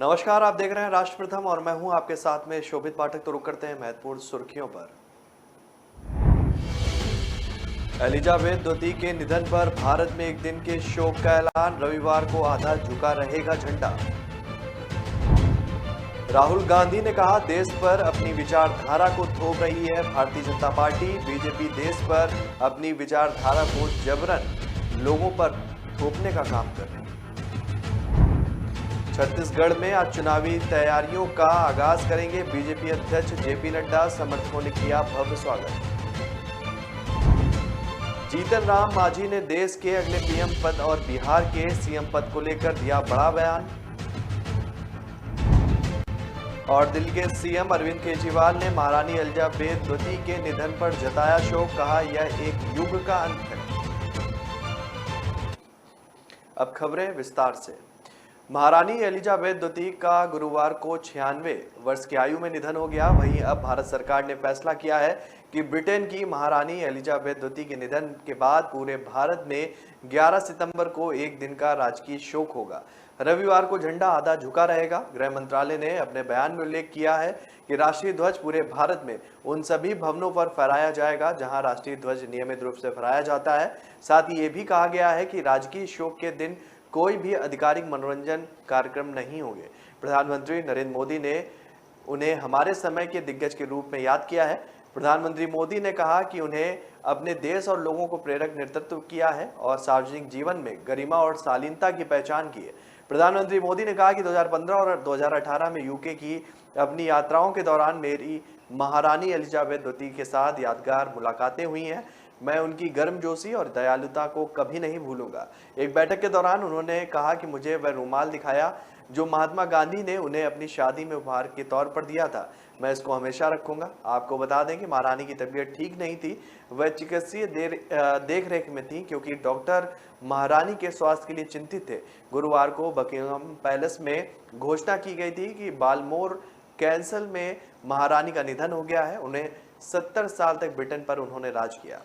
नमस्कार, आप देख रहे हैं राष्ट्र प्रथम और मैं हूं आपके साथ में शोभित पाठक। तो रुक करते हैं महत्वपूर्ण सुर्खियों पर। एलिजाबेथ द्वितीय के निधन पर भारत में एक दिन के शोक का ऐलान। रविवार को आधा झुका रहेगा झंडा। राहुल गांधी ने कहा, देश पर अपनी विचारधारा को थोप रही है भारतीय जनता पार्टी। बीजेपी देश पर अपनी विचारधारा को जबरन लोगों पर थोपने का काम कर रही है। छत्तीसगढ़ में आज चुनावी तैयारियों का आगाज करेंगे बीजेपी अध्यक्ष जेपी नड्डा। समर्थकों ने किया भव्य स्वागत। जीतन राम मांझी ने देश के अगले पीएम पद और बिहार के सीएम पद को लेकर दिया बड़ा बयान। और दिल्ली के सीएम अरविंद केजरीवाल ने महारानी एलिजाबेथ द्वितीय के निधन पर जताया शोक। कहा, यह एक युग का अंत है। अब खबरें विस्तार से। महारानी एलिजाबेथ द्वितीय का गुरुवार को 96 वर्ष की आयु में निधन हो गया। वहीं अब भारत सरकार ने फैसला किया है कि ब्रिटेन की महारानी एलिजाबेथ द्वितीय के निधन के बाद पूरे भारत में 11 सितंबर को एक दिन का राजकीय शोक होगा। रविवार को झंडा आधा झुका रहेगा। गृह मंत्रालय ने अपने बयान में उल्लेख किया है कि राष्ट्रीय ध्वज पूरे भारत में उन सभी भवनों पर फहराया जाएगा जहां राष्ट्रीय ध्वज नियमित रूप से फहराया जाता है। साथ ही ये भी कहा गया है कि राजकीय शोक के दिन कोई भी आधिकारिक मनोरंजन कार्यक्रम नहीं होंगे। प्रधानमंत्री नरेंद्र मोदी ने उन्हें हमारे समय के दिग्गज के रूप में याद किया है। प्रधानमंत्री मोदी ने कहा कि उन्हें अपने देश और लोगों को प्रेरक नेतृत्व किया है और सार्वजनिक जीवन में गरिमा और शालीनता की पहचान की है। प्रधानमंत्री मोदी ने कहा कि 2015 और 2018 में यूके की अपनी यात्राओं के दौरान मेरी महारानी एलिजाबेथ द्वितीय के साथ यादगार मुलाकातें हुई हैं। मैं उनकी गर्मजोशी और दयालुता को कभी नहीं भूलूंगा। एक बैठक के दौरान उन्होंने कहा कि मुझे वह रुमाल दिखाया जो महात्मा गांधी ने उन्हें अपनी शादी में उपहार के तौर पर दिया था। मैं इसको हमेशा रखूंगा। आपको बता दें कि महारानी की तबीयत ठीक नहीं थी। वह चिकित्सीय देखरेख में थी क्योंकि डॉक्टर महारानी के स्वास्थ्य के लिए चिंतित थे। गुरुवार को बकिंघम पैलेस में घोषणा की गई थी कि बालमोर कैसल में महारानी का निधन हो गया है। उन्हें 70 साल तक ब्रिटेन पर उन्होंने राज किया।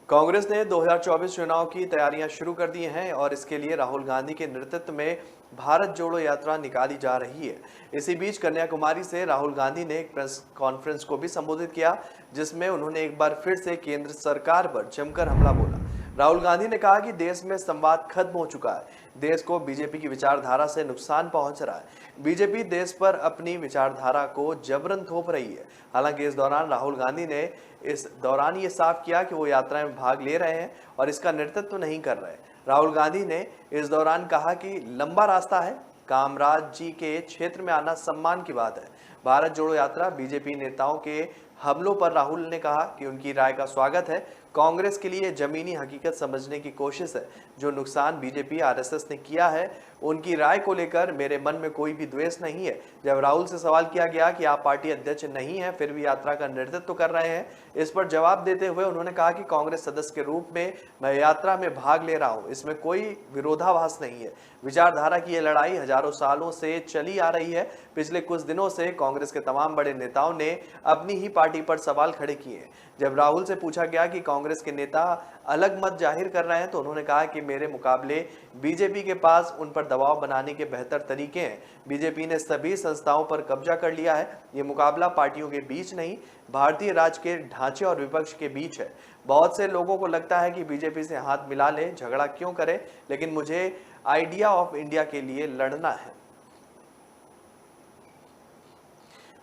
कांग्रेस ने 2024 चुनाव की तैयारियां शुरू कर दी हैं और इसके लिए राहुल गांधी के नेतृत्व में भारत जोड़ो यात्रा निकाली जा रही है। इसी बीच कन्याकुमारी से राहुल गांधी ने एक प्रेस कॉन्फ्रेंस को भी संबोधित किया जिसमें उन्होंने एक बार फिर से केंद्र सरकार पर जमकर हमला बोला। राहुल गांधी ने कहा कि देश में संवाद खत्म हो चुका है। देश को बीजेपी की विचारधारा से नुकसान पहुंच रहा है। बीजेपी देश पर अपनी विचारधारा को जबरन थोप रही है। हालांकि इस दौरान राहुल गांधी ने ये साफ किया कि वो यात्रा में भाग ले रहे हैं और इसका नेतृत्व नहीं कर रहे। राहुल गांधी ने इस दौरान कहा कि लंबा रास्ता है। कामराज जी के क्षेत्र में आना सम्मान की बात है। भारत जोड़ो यात्रा बीजेपी नेताओं के हमलों पर राहुल ने कहा कि उनकी राय का स्वागत है। कांग्रेस के लिए जमीनी हकीकत समझने की कोशिश है। जो नुकसान बीजेपी आरएसएस ने किया है उनकी राय को लेकर मेरे मन में कोई भी द्वेष नहीं है। जब राहुल से सवाल किया गया कि आप पार्टी अध्यक्ष नहीं हैं फिर भी यात्रा का नेतृत्व कर रहे हैं, इस पर जवाब देते हुए उन्होंने कहा कि कांग्रेस सदस्य के रूप में मैं यात्रा में भाग ले रहा हूं। इसमें कोई विरोधाभास नहीं है। विचारधारा की यह लड़ाई हजारों सालों से चली आ रही है। पिछले कुछ दिनों से कांग्रेस के तमाम बड़े नेताओं ने अपनी ही पार्टी पर सवाल खड़े किए। जब राहुल से पूछा गया कि कांग्रेस के नेता अलग मत जाहिर कर रहे हैं तो उन्होंने कहा कि मेरे मुकाबले बीजेपी के पास उन पर दबाव बनाने के बेहतर तरीके हैं। बीजेपी ने सभी संस्थाओं पर कब्जा कर लिया है। ये मुकाबला पार्टियों के बीच नहीं, भारतीय राज के ढांचे और विपक्ष के बीच है। बहुत से लोगों को लगता है कि बीजेपी से हाथ मिला ले, झगड़ा क्यों करे, लेकिन मुझे आइडिया ऑफ इंडिया के लिए लड़ना है।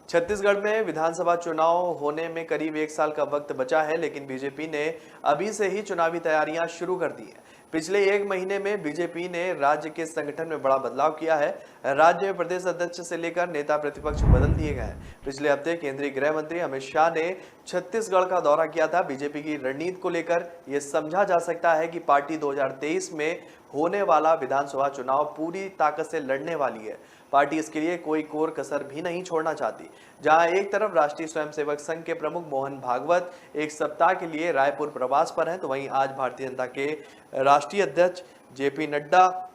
छत्तीसगढ़ में विधानसभा चुनाव होने में करीब 1 साल का वक्त बचा है, लेकिन बीजेपी ने अभी से ही चुनावी तैयारियां शुरू कर दी हैं। पिछले 1 महीने में बीजेपी ने राज्य के संगठन में बड़ा बदलाव किया है। राज्य में प्रदेश अध्यक्ष से लेकर नेता प्रतिपक्ष बदल दिए गए हैं। पिछले हफ्ते केंद्रीय गृह मंत्री अमित शाह ने छत्तीसगढ़ का दौरा किया था। बीजेपी की रणनीति को लेकर यह समझा जा सकता है कि पार्टी 2023 में होने वाला विधानसभा चुनाव पूरी ताकत से लड़ने वाली है। पार्टी इसके लिए कोई कोर कसर भी नहीं छोड़ना चाहती। जहां एक तरफ राष्ट्रीय स्वयंसेवक संघ के प्रमुख मोहन भागवत 1 सप्ताह के लिए रायपुर प्रवास पर हैं, तो वहीं आज भारतीय जनता के राष्ट्रीय अध्यक्ष जेपी नड्डा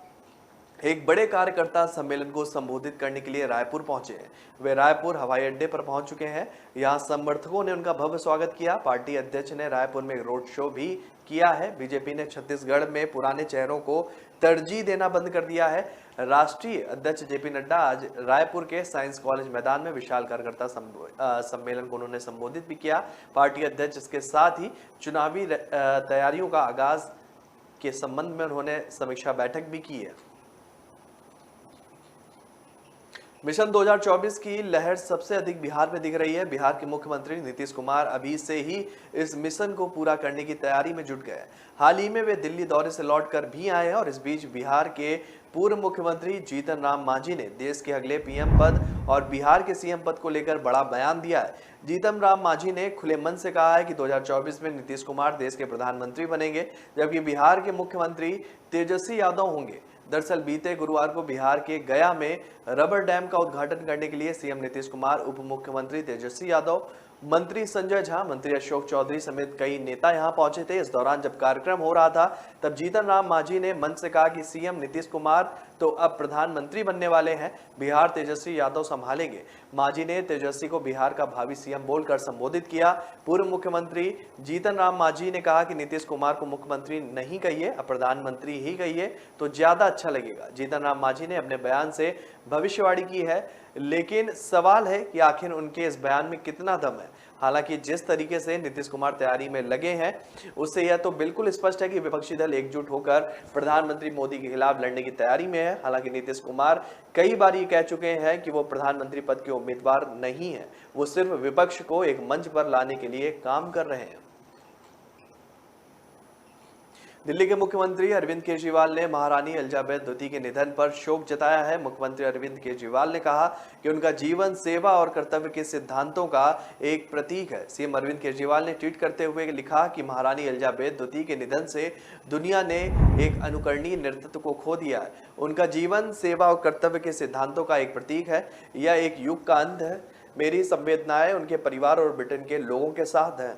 एक बड़े कार्यकर्ता सम्मेलन को संबोधित करने के लिए रायपुर पहुंचे हैं। वे रायपुर हवाई अड्डे पर पहुंच चुके हैं। यहां समर्थकों ने उनका भव्य स्वागत किया। पार्टी अध्यक्ष ने रायपुर में रोड शो भी किया है। बीजेपी ने छत्तीसगढ़ में पुराने चेहरों को तरजीह देना बंद कर दिया है। राष्ट्रीय अध्यक्ष जेपी नड्डा आज रायपुर के साइंस कॉलेज मैदान में विशाल कार्यकर्ता सम्मेलन को उन्होंने संबोधित भी किया। पार्टी अध्यक्ष इसके साथ ही चुनावी तैयारियों का आगाज के संबंध में उन्होंने समीक्षा बैठक भी की है। मिशन 2024 की लहर सबसे अधिक बिहार में दिख रही है। बिहार के मुख्यमंत्री नीतीश कुमार अभी से ही इस मिशन को पूरा करने की तैयारी में जुट गए। हाल ही में वे दिल्ली दौरे से लौटकर भी आए हैं और इस बीच बिहार के पूर्व मुख्यमंत्री जीतन राम मांझी ने देश के अगले पीएम पद और बिहार के सीएम पद को लेकर बड़ा बयान दिया है। जीतन राम मांझी ने खुले मन से कहा है कि 2024 में नीतीश कुमार देश के प्रधानमंत्री बनेंगे, जबकि बिहार के मुख्यमंत्री तेजस्वी यादव होंगे। दरअसल बीते गुरुवार को बिहार के गया में रबर डैम का उद्घाटन करने के लिए सीएम नीतीश कुमार, उप मुख्यमंत्री तेजस्वी यादव, मंत्री संजय झा, मंत्री अशोक चौधरी समेत कई नेता यहां पहुंचे थे। इस दौरान जब कार्यक्रम हो रहा था तब जीतन राम मांझी ने मंच से कहा कि सीएम नीतीश कुमार तो अब प्रधानमंत्री बनने वाले हैं, बिहार तेजस्वी यादव संभालेंगे। मांझी ने तेजस्वी को बिहार का भावी सीएम बोलकर संबोधित किया। पूर्व मुख्यमंत्री जीतन राम मांझी ने कहा कि नीतीश कुमार को मुख्यमंत्री नहीं कहिए, अब प्रधानमंत्री ही कहिए तो ज्यादा अच्छा लगेगा। जीतन राम मांझी ने अपने बयान से भविष्यवाणी की है, लेकिन सवाल है कि आखिर उनके इस बयान में कितना दम है। हालांकि जिस तरीके से नीतीश कुमार तैयारी में लगे हैं उससे यह तो बिल्कुल स्पष्ट है कि विपक्षी दल एकजुट होकर प्रधानमंत्री मोदी के खिलाफ लड़ने की तैयारी में है। हालांकि नीतीश कुमार कई बार ये कह चुके हैं कि वो प्रधानमंत्री पद के उम्मीदवार नहीं है, वो सिर्फ विपक्ष को एक मंच पर लाने के लिए काम कर रहे हैं। दिल्ली के मुख्यमंत्री अरविंद केजरीवाल ने महारानी एलिजाबेथ द्वितीय के निधन पर शोक जताया है। मुख्यमंत्री अरविंद केजरीवाल ने कहा कि उनका जीवन सेवा और कर्तव्य के सिद्धांतों का एक प्रतीक है। सीएम अरविंद केजरीवाल ने ट्वीट करते हुए लिखा कि महारानी एलिजाबेथ द्वितीय के निधन से दुनिया ने एक अनुकरणीय नेतृत्व को खो दिया है। उनका जीवन सेवा और कर्तव्य के सिद्धांतों का एक प्रतीक है। यह एक युग का अंत है। मेरी संवेदनाएं उनके परिवार और ब्रिटेन के लोगों के साथ हैं।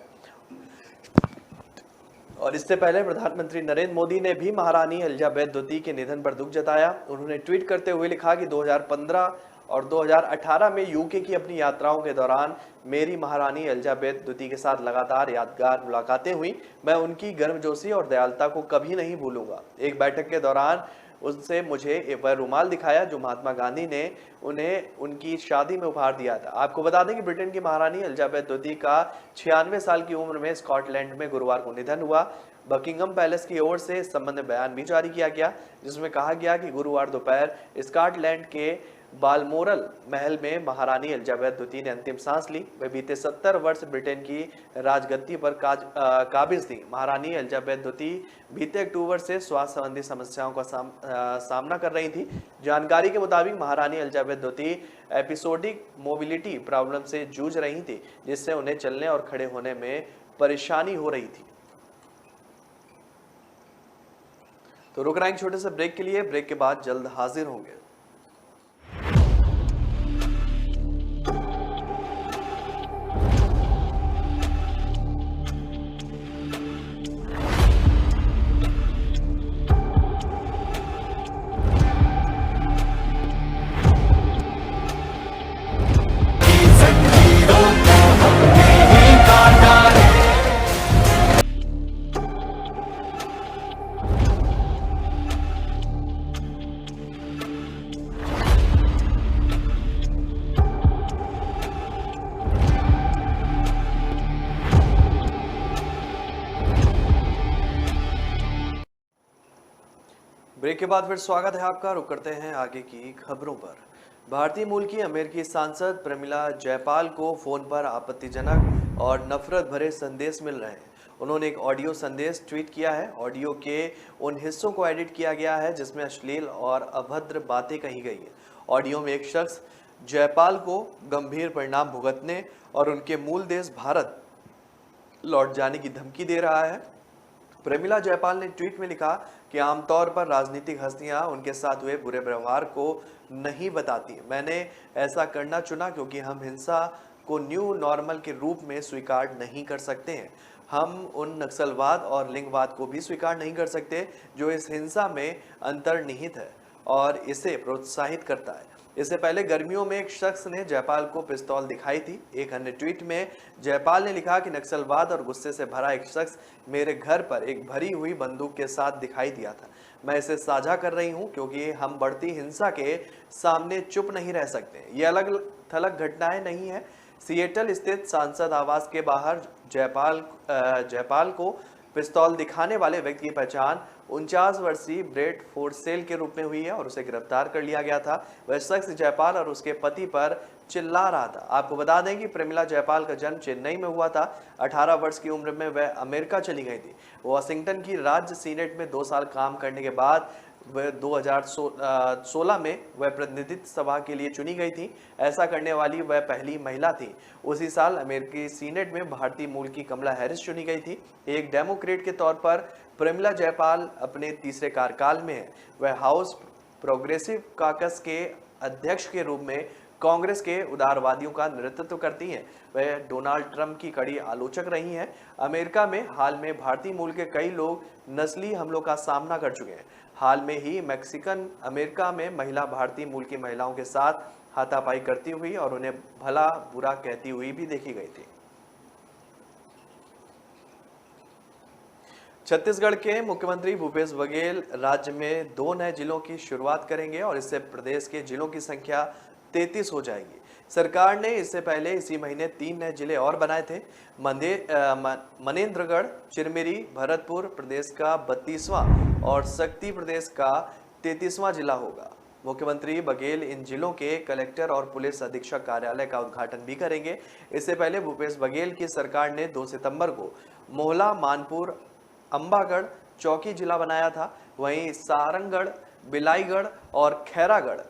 और इससे पहले प्रधानमंत्री नरेंद्र मोदी ने भी महारानी एलिजाबेथ द्वितीय के निधन पर दुख जताया। उन्होंने ट्वीट करते हुए लिखा कि 2015 और 2018 में यूके की अपनी यात्राओं के दौरान मेरी महारानी एलिजाबेथ द्वितीय के साथ लगातार यादगार मुलाकातें हुई। मैं उनकी गर्मजोशी और दयालुता को कभी नहीं भूलूंगा। एक बैठक के दौरान उससे मुझे वह रुमाल दिखाया जो महात्मा गांधी ने उन्हें उनकी शादी में उपहार दिया था। आपको बता दें कि ब्रिटेन की महारानी एलिजाबेथ द्वितीय का 96 साल की उम्र में स्कॉटलैंड में गुरुवार को निधन हुआ। बकिंगम पैलेस की ओर से इस संबंध में बयान भी जारी किया गया, जिसमें कहा गया कि गुरुवार दोपहर स्कॉटलैंड के बालमोरल महल में महारानी एलिजाबेथ द्वितीय ने अंतिम सांस ली। वे बीते 70 वर्ष ब्रिटेन की राजगद्दी पर काबिज थी। महारानी एलिजाबेथ द्वितीय बीते अक्टूबर से स्वास्थ्य संबंधी समस्याओं का सामना कर रही थी। जानकारी के मुताबिक महारानी एलिजाबेथ द्वितीय एपिसोडिक मोबिलिटी प्रॉब्लम से जूझ रही थी, जिससे उन्हें चलने और खड़े होने में परेशानी हो रही थी। तो रुक रहे हैं छोटे से ब्रेक के लिए। ब्रेक के बाद जल्द हाजिर होंगे। ब्रेक के बाद फिर स्वागत है आपका। रुक करते हैं आगे की खबरों पर। भारतीय मूल की अमेरिकी सांसद प्रमिला जयपाल को फोन पर आपत्तिजनक और नफरत भरे संदेश मिल रहे हैं। उन्होंने एक ऑडियो संदेश ट्वीट किया है। ऑडियो के उन हिस्सों को एडिट किया गया है जिसमें अश्लील और अभद्र बातें कही गई हैं। ऑडियो में एक शख्स जयपाल को गंभीर परिणाम भुगतने और उनके मूल देश भारत लौट जाने की धमकी दे रहा है। प्रमिला जयपाल ने ट्वीट में लिखा कि आमतौर पर राजनीतिक हस्तियां उनके साथ हुए बुरे व्यवहार को नहीं बताती। मैंने ऐसा करना चुना क्योंकि हम हिंसा को न्यू नॉर्मल के रूप में स्वीकार नहीं कर सकते हैं। हम उन नक्सलवाद और लिंगवाद को भी स्वीकार नहीं कर सकते जो इस हिंसा में अंतर्निहित है। और इसे प्रोत्साहित करता है। इससे पहले गर्मियों में एक शख्स ने जयपाल को पिस्तौल दिखाई थी। एक अन्य ट्वीट में जयपाल ने लिखा कि नक्सलवाद और गुस्से से भरा एक शख्स मेरे घर पर एक भरी हुई बंदूक के साथ दिखाई दिया था। मैं इसे साझा कर रही हूं क्योंकि हम बढ़ती हिंसा के सामने चुप नहीं रह सकते। ये अलग थलग घटनाएं नहीं है। सिएटल स्थित सांसद आवास के बाहर जयपाल को पिस्तौल दिखाने वाले व्यक्ति की पहचान 49 वर्षीय ब्रेट फोर्सेल के रूप में हुई है और उसे गिरफ्तार कर लिया गया था। वह शख्स जयपाल और उसके पति पर चिल्ला रहा था। आपको बता दें कि प्रेमिला जयपाल का जन्म चेन्नई में हुआ था। 18 वर्ष की उम्र में वह अमेरिका चली गई थी। वॉशिंगटन की राज्य सीनेट में 2 साल काम करने के बाद वह 2016 में वह प्रतिनिधित्व सभा के लिए चुनी गई थी। ऐसा करने वाली वह पहली महिला थी। उसी साल अमेरिकी सीनेट में भारतीय मूल की कमला हैरिस चुनी गई थी। एक डेमोक्रेट के तौर पर प्रेमिला जयपाल अपने तीसरे कार्यकाल में है। वह हाउस प्रोग्रेसिव काकस के अध्यक्ष के रूप में कांग्रेस के उदारवादियों का नेतृत्व करती हैं। वह डोनाल्ड ट्रंप की कड़ी आलोचक रही हैं। अमेरिका में हाल में भारतीय मूल के कई लोग नस्ली हमलों का सामना कर चुके हैं। हाल में ही मैक्सिकन अमेरिका में महिला भारतीय मूल की महिलाओं के साथ हाथापाई करती हुई और उन्हें भला बुरा कहती हुई भी देखी गई थी। छत्तीसगढ़ के मुख्यमंत्री भूपेश बघेल राज्य में 2 नए जिलों की शुरुआत करेंगे और इससे प्रदेश के जिलों की संख्या 33 हो जाएगी। सरकार ने इससे पहले इसी महीने 3 नए जिले और बनाए थे। मनेंद्रगढ़, चिरमिरी, भरतपुर प्रदेश का 32वां और शक्ति प्रदेश का 33वां जिला होगा। मुख्यमंत्री बघेल इन जिलों के कलेक्टर और पुलिस अधीक्षक कार्यालय का उद्घाटन भी करेंगे। इससे पहले भूपेश बघेल की सरकार ने 2 सितंबर को मोहला, मानपुर, अंबागढ़ चौकी जिला बनाया था। वहीं सारंगगढ़, बिलाईगढ़ और खैरागढ़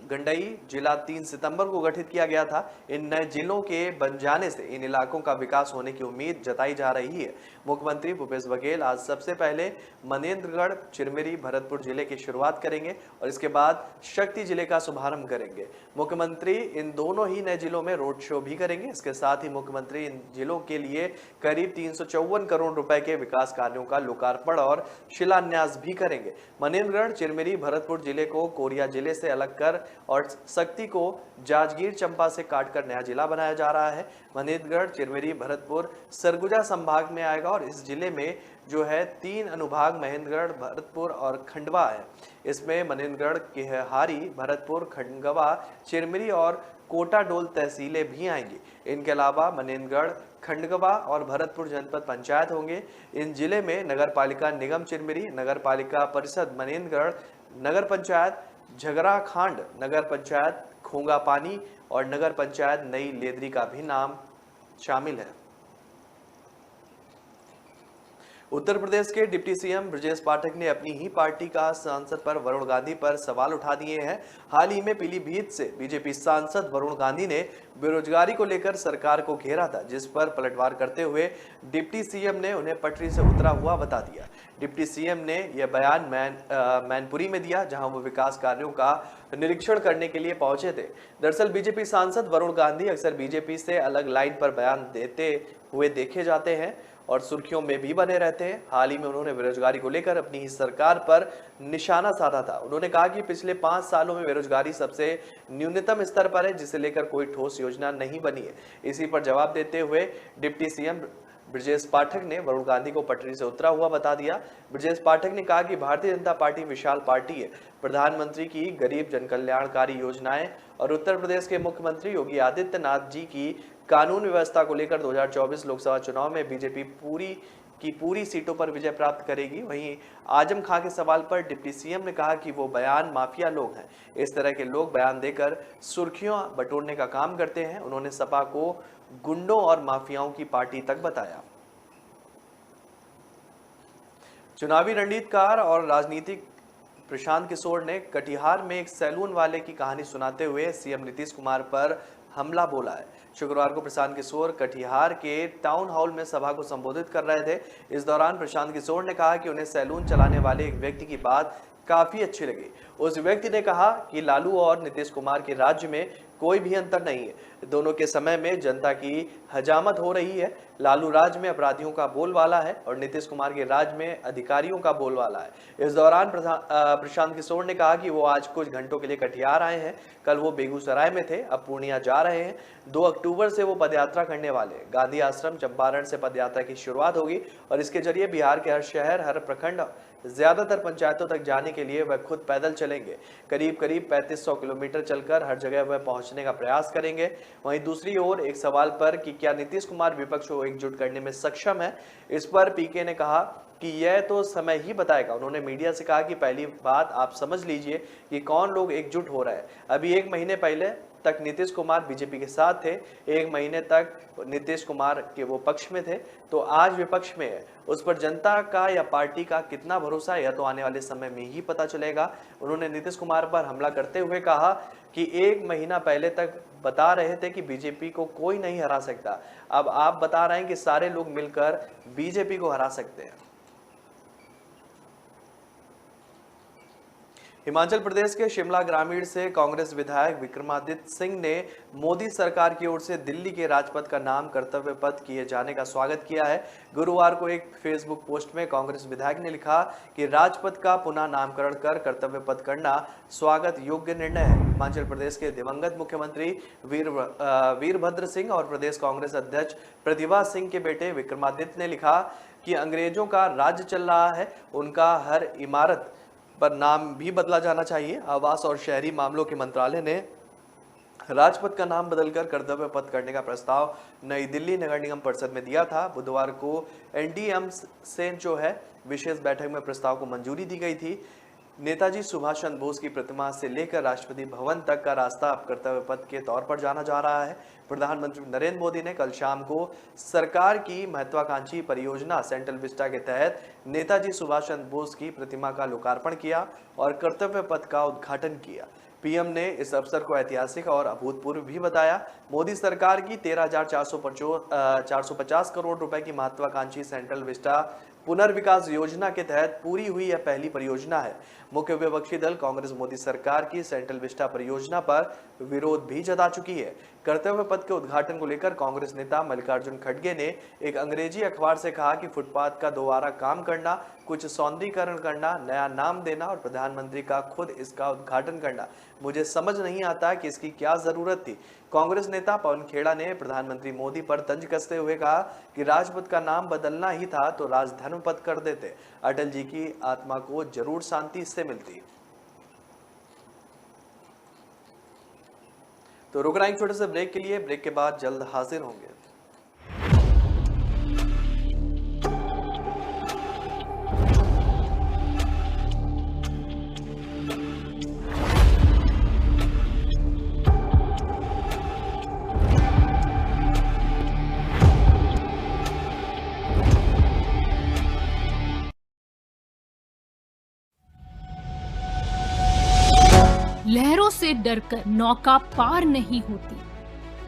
गंडई जिला 3 सितंबर को गठित किया गया था। इन नए जिलों के बन जाने से इन इलाकों का विकास होने की उम्मीद जताई जा रही है। मुख्यमंत्री भूपेश बघेल आज सबसे पहले मनेंद्रगढ़, चिरमिरी, भरतपुर जिले की शुरुआत करेंगे और इसके बाद शक्ति जिले का शुभारंभ करेंगे। मुख्यमंत्री इन दोनों ही नए जिलों में रोड शो भी करेंगे। इसके साथ ही मुख्यमंत्री इन जिलों के लिए करीब 354 करोड़ रुपए के विकास कार्यों का लोकार्पण और शिलान्यास भी करेंगे। मनेंद्रगढ़, चिरमिरी, भरतपुर जिले को कोरिया जिले से अलग कर और शक्ति को जांजगीर चंपा से काटकर नया जिला बनाया जा रहा है। मनेंद्रगढ़, चिरमिरी, भरतपुर सरगुजा संभाग में आएगा और इस जिले में जो है 3 अनुभाग महेंद्रगढ़, भरतपुर और खंडवा है। इसमें मनेंद्रगढ़, केहारी, भरतपुर, खंडवा, चिरमिरी और कोटाडोल तहसीलें भी आएंगी। इनके अलावा मनेंद्रगढ़, खंडवा और भरतपुर जनपद पंचायत होंगे। इन जिले में नगर पालिका निगम चिरमिरी, नगर पालिका परिषद मनेंद्रगढ़, नगर पंचायत झगराखांड, नगर पंचायत खोंगा पानी और नगर पंचायत नई लेदरी का भी नाम शामिल है। उत्तर प्रदेश के डिप्टी सीएम ब्रजेश पाठक ने अपनी ही पार्टी का सांसद पर वरुण गांधी पर सवाल उठा दिए हैं। हाल ही में पीलीभीत से बीजेपी सांसद वरुण गांधी ने बेरोजगारी को लेकर सरकार को घेरा था, जिस पर पलटवार करते हुए डिप्टी सीएम ने उन्हें पटरी से उतरा हुआ बता दिया। डिप्टी सीएम ने यह बयान मैनपुरी में दिया, जहां वो विकास कार्यों का निरीक्षण करने के लिए पहुंचे थे। दरअसल बीजेपी सांसद वरुण गांधी अक्सर बीजेपी से अलग लाइन पर बयान देते हुए देखे जाते हैं और सुर्खियों में भी बने रहते हैं। हाल ही में उन्होंने बेरोजगारी को लेकर अपनी ही सरकार पर निशाना साधा था। उन्होंने कहा कि पिछले 5 सालों में बेरोजगारी सबसे न्यूनतम स्तर पर है, जिसे लेकर कोई ठोस योजना नहीं बनी है। इसी पर जवाब देते हुए डिप्टी सीएम ब्रजेश पाठक ने वरुण गांधी को पटरी से उतरा हुआ बता दिया। ब्रजेश पाठक ने कहा कि भारतीय जनता पार्टी विशाल पार्टी है। प्रधानमंत्री की गरीब जनकल्याणकारी योजनाएं और उत्तर प्रदेश के मुख्यमंत्री योगी आदित्यनाथ जी की कानून व्यवस्था को लेकर 2024 लोकसभा चुनाव में बीजेपी पूरी सीटों पर विजय प्राप्त करेगी। वहीं आजम खां के सवाल पर डिप्टी सीएम ने कहा कि वो बयान माफिया लोग हैं। इस तरह के लोग बयान देकर सुर्खियां बटोरने का काम करते हैं। उन्होंने सपा को गुंडों और माफियाओं की पार्टी तक बताया। चुनावी रणनीतिकार और राजनीतिक प्रशांत किशोर ने कटिहार में एक सैलून वाले की कहानी सुनाते हुए सीएम नीतीश कुमार पर हमला बोला है। शुक्रवार को प्रशांत किशोर कटिहार के टाउन हॉल में सभा को संबोधित कर रहे थे। इस दौरान प्रशांत किशोर ने कहा कि उन्हें सैलून चलाने वाले एक व्यक्ति की बात काफी अच्छी लगी। उस व्यक्ति ने कहा कि लालू और नीतीश कुमार के राज्य में कोई भी अंतर नहीं है। दोनों के समय में जनता की हजामत हो रही है। लालू राज में अपराधियों का बोलबाला है और नीतीश कुमार के राज में अधिकारियों का बोलबाला है। इस दौरान प्रशांत किशोर ने कहा कि वो आज कुछ घंटों के लिए कटिहार आए हैं। कल वो बेगूसराय में थे, अब पूर्णिया जा रहे हैं। 2 अक्टूबर से वो पदयात्रा करने वाले हैं। गांधी आश्रम चंपारण से पदयात्रा की शुरुआत होगी और इसके जरिए बिहार के हर शहर, हर प्रखंड, ज्यादातर पंचायतों तक जाने के लिए वह खुद पैदल चलेंगे। करीब 3500 किलोमीटर चलकर हर जगह वह पहुंचने का प्रयास करेंगे। वहीं दूसरी ओर एक सवाल पर कि क्या नीतीश कुमार विपक्ष को एकजुट करने में सक्षम है, इस पर पीके ने कहा कि यह तो समय ही बताएगा। उन्होंने मीडिया से कहा कि पहली बात आप समझ लीजिए कि कौन लोग एकजुट हो रहे हैं। अभी 1 महीने पहले तक नीतीश कुमार बीजेपी के साथ थे, 1 महीने तक नीतीश कुमार के वो पक्ष में थे, तो आज विपक्ष में है। उस पर जनता का या पार्टी का कितना भरोसा है, यह तो आने वाले समय में ही पता चलेगा। उन्होंने नीतीश कुमार पर हमला करते हुए कहा कि 1 महीना पहले तक बता रहे थे कि बीजेपी को कोई नहीं हरा सकता, अब आप बता रहे हैं कि सारे लोग मिलकर बीजेपी को हरा सकते हैं। हिमाचल प्रदेश के शिमला ग्रामीण से कांग्रेस विधायक विक्रमादित्य सिंह ने मोदी सरकार की ओर से दिल्ली के राजपथ का नाम कर्तव्य पथ किए जाने का स्वागत किया है। गुरुवार को एक फेसबुक पोस्ट में कांग्रेस विधायक ने लिखा कि राजपथ का पुनः नामकरण कर कर्तव्य पथ करना स्वागत योग्य निर्णय है। हिमाचल प्रदेश के दिवंगत मुख्यमंत्री वीरभद्र सिंह और प्रदेश कांग्रेस अध्यक्ष प्रतिभा सिंह के बेटे विक्रमादित्य ने लिखा कि अंग्रेजों का राज्य चल रहा है, उनका हर इमारत पर नाम भी बदला जाना चाहिए। आवास और शहरी मामलों के मंत्रालय ने राजपथ का नाम बदलकर कर्तव्य पथ करने का प्रस्ताव नई दिल्ली नगर निगम परिषद में दिया था। बुधवार को एनडीएम से जो है विशेष बैठक में प्रस्ताव को मंजूरी दी गई थी। नेताजी सुभाष चंद्र बोस की प्रतिमा से लेकर राष्ट्रपति भवन तक का रास्ता अब कर्तव्य पथ के तौर पर जाना जा रहा है। प्रधानमंत्री नरेंद्र मोदी ने कल शाम को सरकार की महत्वाकांक्षी परियोजना सेंट्रल विस्टा के तहत नेताजी सुभाष चंद्र बोस की प्रतिमा का लोकार्पण किया और कर्तव्य पथ का उद्घाटन किया। पीएम ने इस अवसर को ऐतिहासिक और अभूतपूर्व भी बताया। मोदी सरकार की 13,450 करोड़ रुपए की महत्वाकांक्षी सेंट्रल विस्टा पुनर्विकास योजना के तहत पूरी हुई यह पहली परियोजना है। मुख्य विपक्षी दल कांग्रेस मोदी सरकार की सेंट्रल विस्टा परियोजना पर विरोध भी जता चुकी है। कर्तव्य पथ के उद्घाटन को लेकर कांग्रेस नेता मल्लिकार्जुन खड़गे ने एक अंग्रेजी अखबार से कहा कि फुटपाथ का दोबारा काम करना, कुछ सौंदर्यीकरण करना, नया नाम देना और प्रधानमंत्री का खुद इसका उद्घाटन करना, मुझे समझ नहीं आता कि इसकी क्या जरूरत थी। कांग्रेस नेता पवन खेड़ा ने प्रधानमंत्री मोदी पर तंज कसते हुए कहा कि राजपथ का नाम बदलना ही था तो राजधर्म पथ कर देते, अटल जी की आत्मा को जरूर शांति इससे मिलती। तो रुक रहा है एक छोटे से ब्रेक के लिए, ब्रेक के बाद जल्द हाजिर होंगे। लहरों से डरकर नौका पार नहीं होती,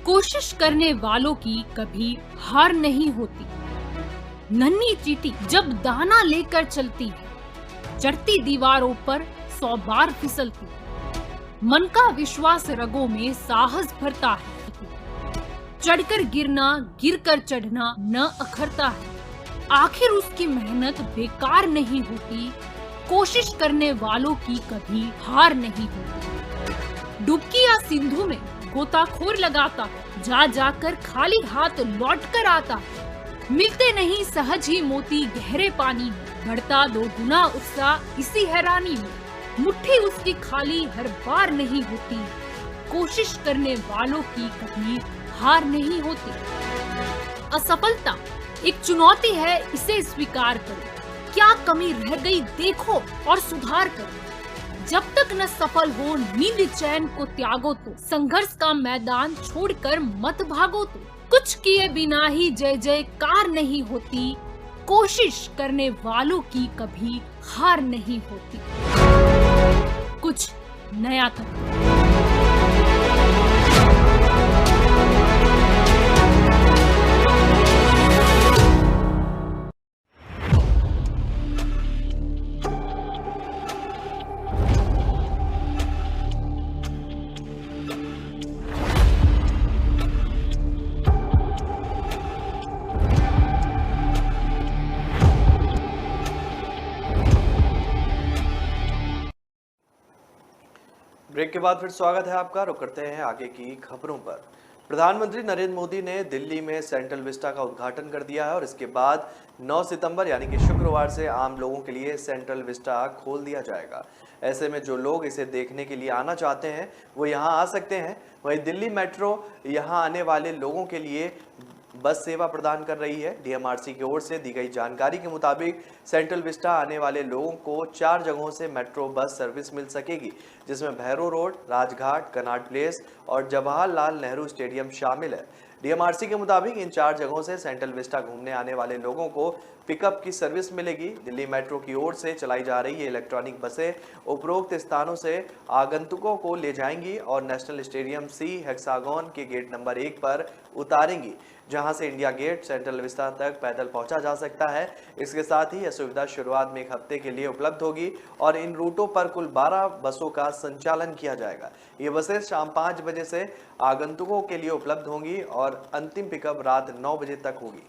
कोशिश करने वालों की कभी हार नहीं होती। नन्ही चींटी जब दाना लेकर चलती है, चढ़ती दीवारों पर 100 बार फिसलती है। मन का विश्वास रगों में साहस भरता है, चढ़कर गिरना, गिरकर चढ़ना न अखरता है। आखिर उसकी मेहनत बेकार नहीं होती, कोशिश करने वालों की कभी हार नहीं होती। डुबकी या सिंधु में गोताखोर लगाता, जा जाकर खाली हाथ लौट कर आता। मिलते नहीं सहज ही मोती गहरे पानी में, बढ़ता 2 गुना उत्साह इसी हैरानी में। मुट्ठी उसकी खाली हर बार नहीं होती, कोशिश करने वालों की कभी हार नहीं होती। असफलता एक चुनौती है, इसे स्वीकार करो। क्या कमी रह गई देखो और सुधार करो। जब तक न सफल हो नींद चैन को त्यागो तो, संघर्ष का मैदान छोड़कर मत भागो तो। कुछ किए बिना ही जय जयकार नहीं होती, कोशिश करने वालों की कभी हार नहीं होती। कुछ नया करो। ब्रेक के बाद फिर स्वागत है आपका। रुक करते हैं आगे की खबरों पर। प्रधानमंत्री नरेंद्र मोदी ने दिल्ली में सेंट्रल विस्टा का उद्घाटन कर दिया है और इसके बाद 9 सितंबर यानी कि शुक्रवार से आम लोगों के लिए सेंट्रल विस्टा खोल दिया जाएगा। ऐसे में जो लोग इसे देखने के लिए आना चाहते हैं वो यहाँ आ सकते हैं। वहीं दिल्ली मेट्रो यहाँ आने वाले लोगों के लिए बस सेवा प्रदान कर रही है। डीएमआरसी की ओर से दी गई जानकारी के मुताबिक सेंट्रल विस्टा आने वाले लोगों को 4 जगहों से मेट्रो बस सर्विस मिल सकेगी, जिसमें Bhairav road, Rajghat, Connaught place और जवाहरलाल नेहरू स्टेडियम शामिल है। डीएमआरसी के मुताबिक इन 4 जगहों से सेंट्रल विस्टा घूमने आने वाले लोगों को पिकअप की सर्विस मिलेगी। दिल्ली मेट्रो की ओर से चलाई जा रही ये इलेक्ट्रॉनिक बसें उपरोक्त स्थानों से आगंतुकों को ले जाएंगी और नेशनल स्टेडियम सी हेक्सागोन के गेट नंबर 1 पर उतारेंगी, जहां से इंडिया गेट सेंट्रल विस्टा तक पैदल पहुंचा जा सकता है। इसके साथ ही यह सुविधा शुरुआत में 1 हफ्ते के लिए उपलब्ध होगी और इन रूटों पर कुल 12 बसों का संचालन किया जाएगा। ये बसें शाम 5 बजे से आगंतुकों के लिए उपलब्ध होंगी और अंतिम पिकअप रात 9 बजे तक होगी।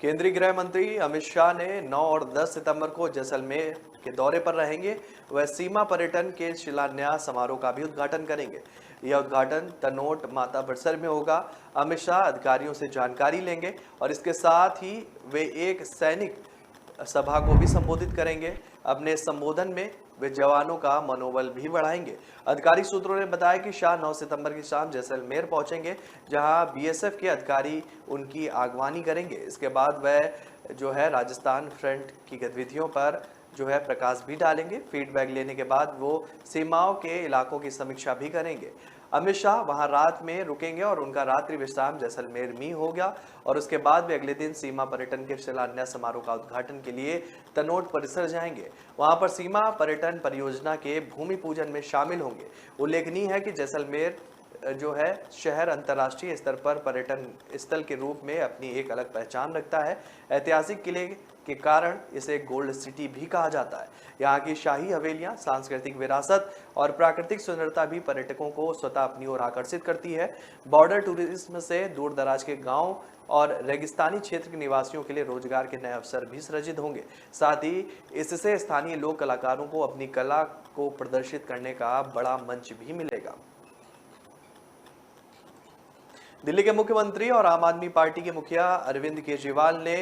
केंद्रीय गृह मंत्री अमित शाह ने 9 और 10 सितंबर को जैसलमेर के दौरे पर रहेंगे। वह सीमा पर्यटन के शिलान्यास समारोह का भी उद्घाटन करेंगे। यह उद्घाटन तनोट माता परिसर में होगा। अमित शाह अधिकारियों से जानकारी लेंगे और इसके साथ ही वे एक सैनिक सभा को भी संबोधित करेंगे। अपने संबोधन में वे जवानों का मनोबल भी बढ़ाएंगे। आधिकारिक सूत्रों ने बताया कि शाह 9 सितंबर की शाम जैसलमेर पहुंचेंगे, जहां बीएसएफ के अधिकारी उनकी आगवानी करेंगे। इसके बाद वह जो है राजस्थान फ्रंट की गतिविधियों पर जो है प्रकाश भी डालेंगे। फीडबैक लेने के बाद वो सीमाओं के इलाकों की समीक्षा भी करेंगे। अमित शाह वहां रात में रुकेंगे और उनका रात्रि विश्राम जैसलमेर में होगा और उसके बाद वे अगले दिन सीमा पर्यटन के शिलान्यास समारोह का उद्घाटन के लिए तनोट परिसर जाएंगे। वहां पर सीमा पर्यटन परियोजना के भूमि पूजन में शामिल होंगे। उल्लेखनीय है कि जैसलमेर जो है शहर अंतर्राष्ट्रीय स्तर पर पर्यटन स्थल के रूप में अपनी एक अलग पहचान रखता है। ऐतिहासिक किले के कारण इसे गोल्ड सिटी भी कहा जाता है। यहाँ की शाही हवेलियाँ, सांस्कृतिक विरासत और प्राकृतिक सुंदरता भी पर्यटकों को स्वतः अपनी ओर आकर्षित करती है। बॉर्डर टूरिज्म से दूर दराज के गांव और रेगिस्तानी क्षेत्र के निवासियों के लिए रोजगार के नए अवसर भी सृजित होंगे। साथ ही इससे स्थानीय लोक कलाकारों को अपनी कला को प्रदर्शित करने का बड़ा मंच भी मिलेगा। दिल्ली के मुख्यमंत्री और आम आदमी पार्टी के मुखिया अरविंद केजरीवाल ने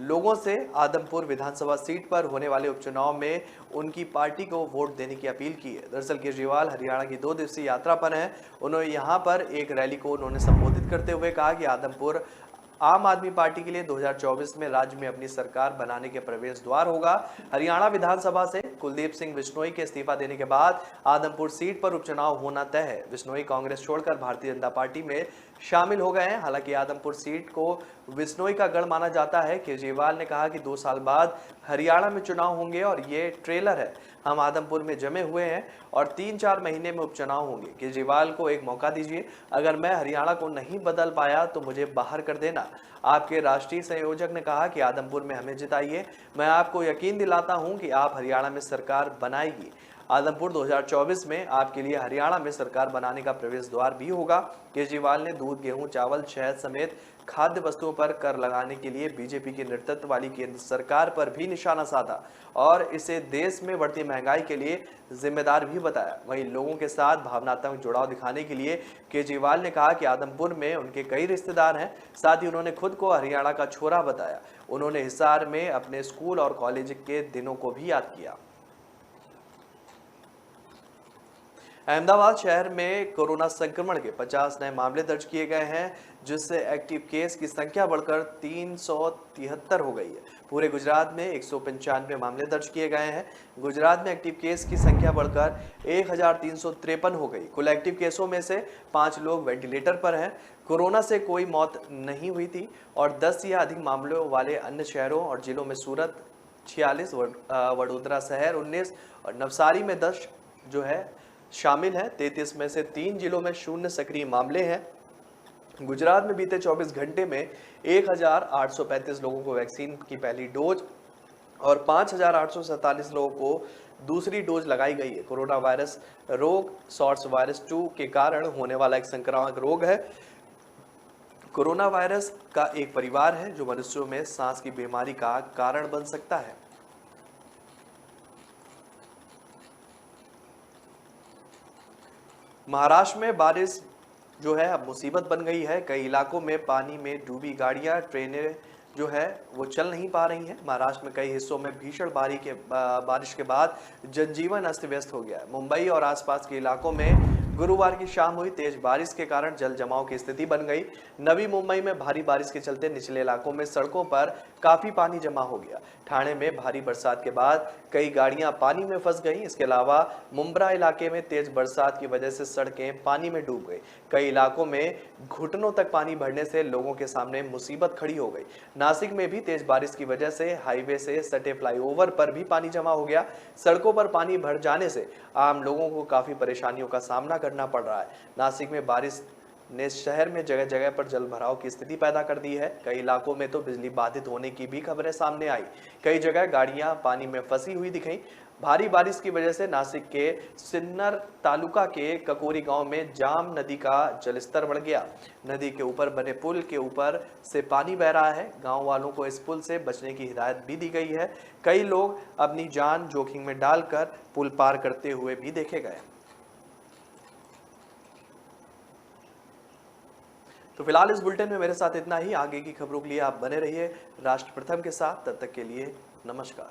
लोगों से आदमपुर विधानसभा सीट पर होने वाले उपचुनाव में उनकी पार्टी को वोट देने की अपील की है। दरअसल केजरीवाल हरियाणा की 2 दिवसीय यात्रा पर हैं। उन्होंने यहां पर एक रैली को संबोधित करते हुए कहा कि आदमपुर आम आदमी पार्टी के लिए 2024 में राज्य में अपनी सरकार बनाने के प्रवेश द्वार होगा। हरियाणा विधानसभा से कुलदीप सिंह बिश्नोई के इस्तीफा देने के बाद आदमपुर सीट पर उपचुनाव होना तय है। बिश्नोई कांग्रेस छोड़कर भारतीय जनता पार्टी में शामिल हो गए हैं। हालांकि आदमपुर सीट को बिश्नोई का गढ़ माना जाता है। केजरीवाल ने कहा कि 2 साल बाद हरियाणा में चुनाव होंगे और ये ट्रेलर है। हम आदमपुर में जमे हुए हैं और 3-4 महीने में उपचुनाव होंगे। केजरीवाल को एक मौका दीजिए। अगर मैं हरियाणा को नहीं बदल पाया तो मुझे बाहर कर देना। आपके राष्ट्रीय संयोजक ने कहा कि आदमपुर में हमें जिताइए। मैं आपको यकीन दिलाता हूं कि आप हरियाणा में सरकार बनाएगी। आदमपुर 2024 में आपके लिए हरियाणा में सरकार बनाने का प्रवेश द्वार भी होगा। केजरीवाल ने दूध, गेहूं, चावल, शहद समेत खाद्य वस्तुओं पर कर लगाने के लिए बीजेपी के नेतृत्व वाली केंद्र सरकार पर भी निशाना साधा और इसे देश में बढ़ती महंगाई के लिए जिम्मेदार भी बताया। वहीं लोगों के साथ भावनात्मक जुड़ाव दिखाने के लिए केजरीवाल ने कहा कि आदमपुर में उनके कई रिश्तेदार हैं। साथ ही उन्होंने खुद को हरियाणा का छोरा बताया। उन्होंने हिसार में अपने स्कूल और कॉलेज के दिनों को भी याद किया। अहमदाबाद शहर में कोरोना संक्रमण के 50 नए मामले दर्ज किए गए हैं, जिससे एक्टिव केस की संख्या बढ़कर 373 हो गई है। पूरे गुजरात में 195 मामले दर्ज किए गए हैं। गुजरात में एक्टिव केस की संख्या बढ़कर 1353 हो गई। कुल एक्टिव केसों में से 5 लोग वेंटिलेटर पर हैं। कोरोना से कोई मौत नहीं हुई थी और 10 या अधिक मामलों वाले अन्य शहरों और जिलों में सूरत 46, वडोदरा शहर 19 और नवसारी में 10 जो है शामिल है। 33 में से 3 जिलों में 0 सक्रिय मामले हैं। गुजरात में बीते 24 घंटे में 1835 लोगों को वैक्सीन की पहली डोज और 5847 लोगों को दूसरी डोज लगाई गई है। कोरोना वायरस रोग सॉर्स वायरस 2 के कारण होने वाला एक संक्रामक रोग है। कोरोना वायरस का एक परिवार है जो मनुष्यों में सांस की बीमारी का कारण बन सकता है। महाराष्ट्र में बारिश जो है अब मुसीबत बन गई है। कई इलाकों में पानी में डूबी गाड़ियां, ट्रेनें जो है वो चल नहीं पा रही हैं। महाराष्ट्र में कई हिस्सों में भीषण बारिश के बाद जनजीवन अस्त व्यस्त हो गया है। मुंबई और आसपास के इलाकों में गुरुवार की शाम हुई तेज बारिश के कारण जल जमाव की स्थिति बन गई। नवी मुंबई में भारी बारिश के चलते निचले इलाकों में सड़कों पर काफी पानी जमा हो गया। ठाणे में भारी बरसात के बाद कई गाड़ियां पानी में फंस गईं। इसके अलावा मुंब्रा इलाके में तेज बरसात की वजह से सड़कें पानी में डूब गई। कई इलाकों में घुटनों तक पानी भरने से लोगों के सामने मुसीबत खड़ी हो गई। नासिक में भी तेज बारिश की वजह से हाईवे से सटे फ्लाईओवर पर भी पानी जमा हो गया। सड़कों पर पानी भर जाने से आम लोगों को काफी परेशानियों का सामना करना पड़ रहा है। नासिक में बारिश ने शहर में जगह जगह पर जल भराव की स्थिति पैदा कर दी है। कई इलाकों में तो बिजली बाधित होने की भी खबरें सामने आई। कई जगह गाड़ियां पानी में फंसी हुई दिखीं। भारी बारिश की वजह से नासिक के सिन्नर तालुका के ककोरी गांव में जाम नदी का जलस्तर बढ़ गया। नदी के ऊपर बने पुल के ऊपर से पानी बह रहा है। गांव वालों को इस पुल से बचने की हिदायत भी दी गई है। कई लोग अपनी जान जोखिम में डालकर पुल पार करते हुए भी देखे गए। तो फिलहाल इस बुलेटिन में मेरे साथ इतना ही। आगे की खबरों के लिए आप बने रहिए राष्ट्र प्रथम के साथ। तब तक के लिए नमस्कार।